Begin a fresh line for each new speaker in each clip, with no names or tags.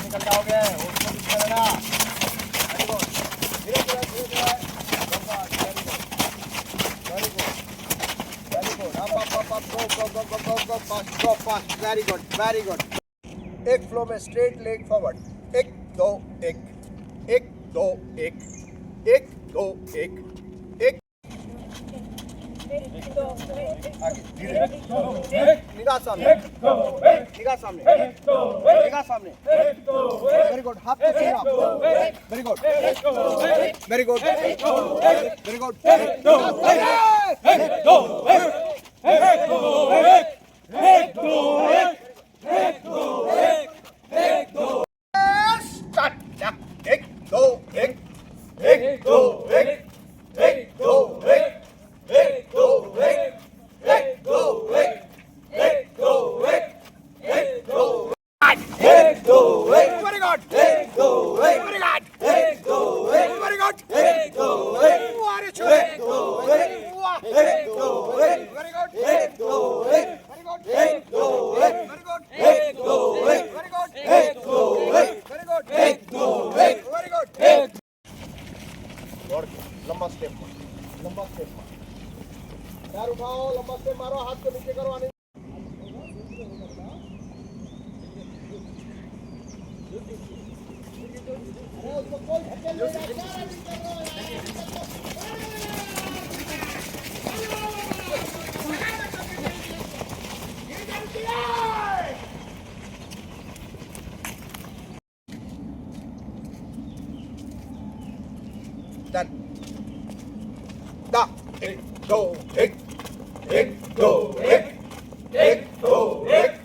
निकल जाओगे उसको भी करना वेरी गुड धीरे धीरे very good up fast very good एक फ्लो में स्ट्रेट लेग फॉरवर्ड 1 2 1 1 2 1 1 2 1 1 आगे धीरे निगाह सामने निगाह सामने निगाह सामने वेरी गुड हाथ को सीधा very good very good very good start 1 2 1 1 2 1 1 2 1 1 2 1 1 2 1 1 2 1 1 2 1 2 1 very good 1 2 1 very good 1 2 1 very good 1 2 1 what is it 1 2 1 1 2 1 very good 1 2 1 very good 1 2 1 very good 1 2 1 very good 1 2 1 very good 1 2 1 very good और लंबा स्टेप पैर उठाओ लंबा step मारो हाथ को नीचे करो आने Done. Da. 1 2 1 1 2 1 1 2 1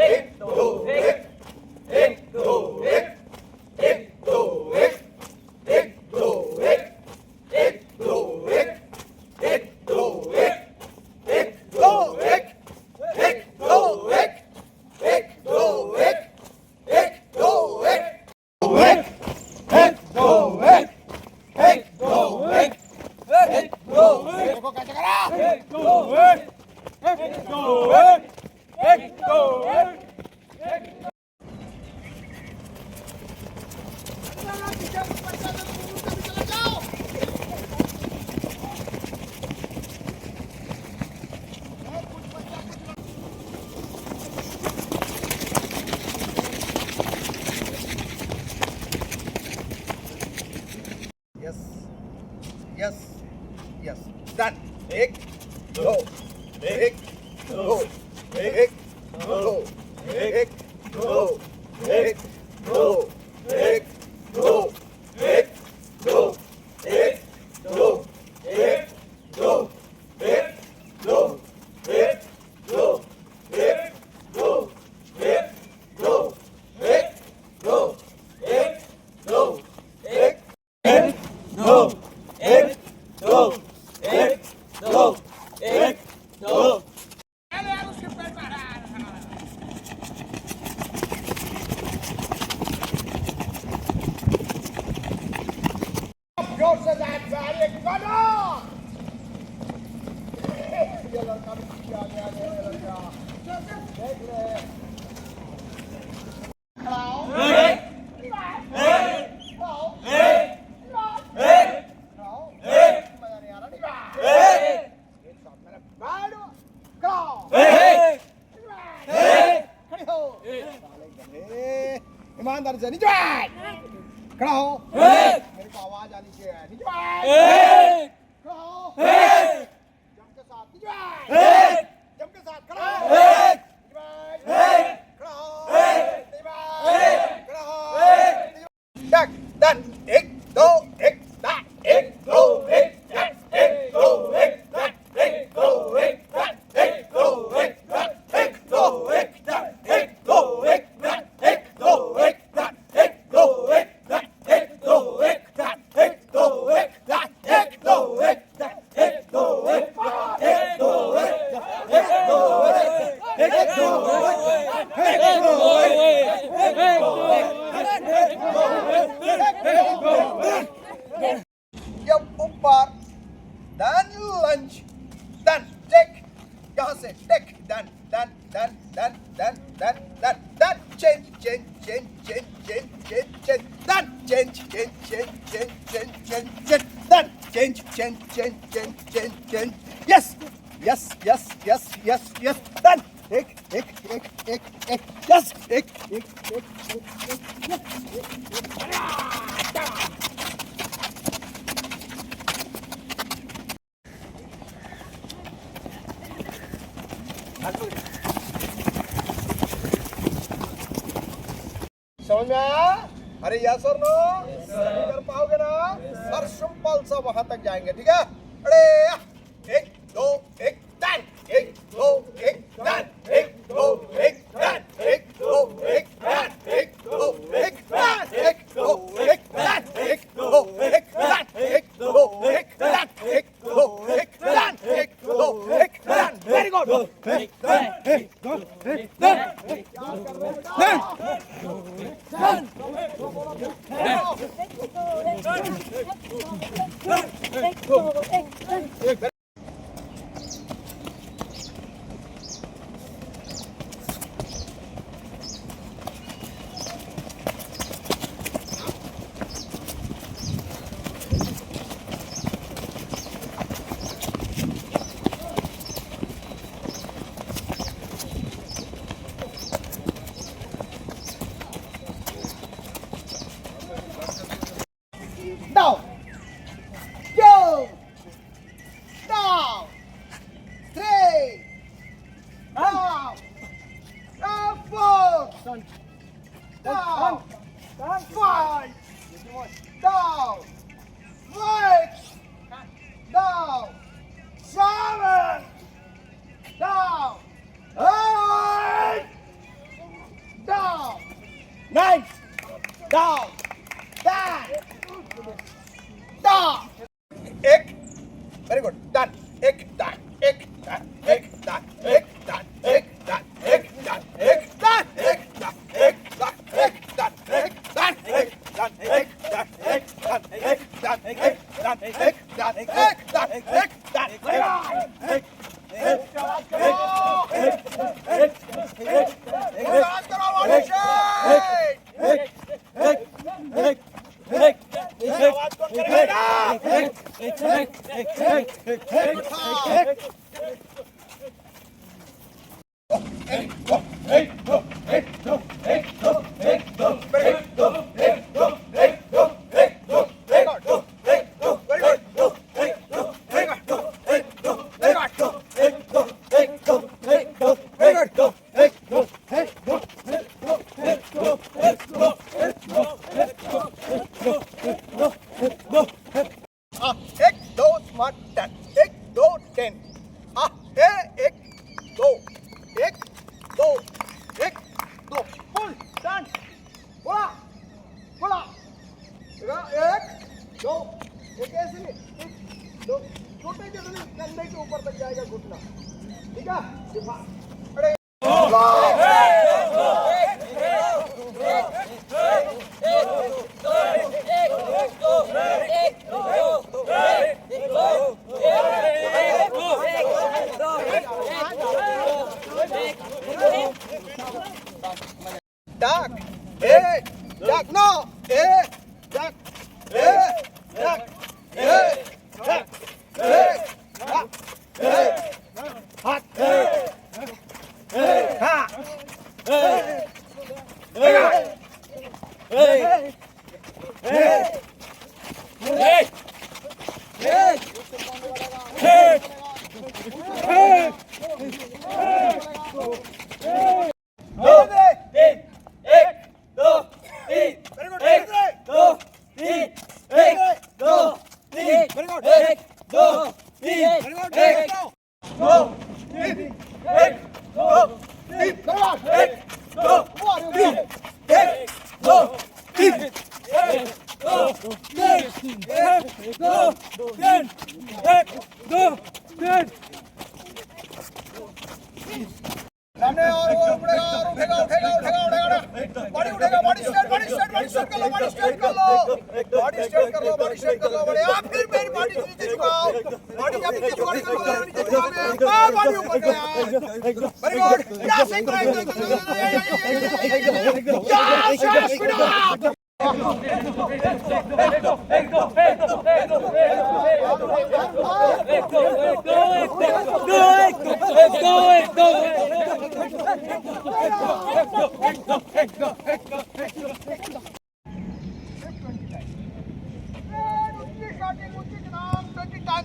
1 2 1 1 2 1 1 2 1 1 2 1 1 2 1 1 2 1 1 2 1 1 2 1 1 2 1 1 2 1 Yes. Yes. Done. 1 2 1 2 1 2 1 2 1 2 1 2 1 2 1 2 1 2 1 2 1 2 1 2 1 2 1 2 1 2 1 2 1 2 1 2 1 2 जोर से जाए सारे करो ये लड़का भी पीछे आ गया ये लड़का देख ले खड़ाओ ईमानदारी से नीचे खड़ा हो मेरे को आवाज आनी चाहिए नीचे खड़ा हो जम के साथ नीचे जम के साथ खड़ा हो खड़ा हो done 1 2 1 1 2 1 1 2 1 1 2 1 1 2 1 1 2 1 1 2 1 Yes, yes, yes, yes, yes, yes. Done. Ek, yes, ek. समझ में आया? अरे यस और नो? कर पाओगे ना? सर सिंपल सा वहां तक जाएंगे, ठीक है? अरे 1 2 1 done 1 2 1 done 1 2 1 done 1 2 1 done 1 2 1 done 1 2 1 done 1 2 1 done 1 2 1 done 1 2 1 done 1 2 1 done very good 1 2 1 done Down. Go. Down. 3. Down. 4. Down. 5. Down. 6. Down. 7. Down. 8. Down. 9. Down. 10. Down. एक वेरी गुड डन एक डन एक डन एक डन एक डन एक done एक done एक done एक done एक डन एक डन एक डन एक डन एक डन एक डन एक डन एक डन एक डन एक डन एक एक दो स्मार्ट डन एक दो 10 एक दो एक दो एक दो फुल डन बोला बोला एक दो एक ऐसे नहीं एक दो छोटे जल्दी कंधे के ऊपर तक जाएगा घुटना ठीक है दिखा अरे Duck, duck, no, duck, duck, duck, hot, सामने और उठेगा उठेगा उठेगा उठेगा उठेगा बॉडी उठेगा, बॉडी स्ट्रेट कर लो, बॉडी स्ट्रेट कर लो, बॉडी स्ट्रेट कर लो, बॉडी स्ट्रेट कर लो, बॉडी स्ट्रेट कर लो, बॉडी आप फिर मेरी बॉडी नीचे झुकाओ, बॉडी आप नीचे झुकाओ, नीचे झुकाओ, बॉडी ऊपर गया, वेरी गुड, यस एक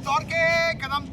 दौड़ के कदम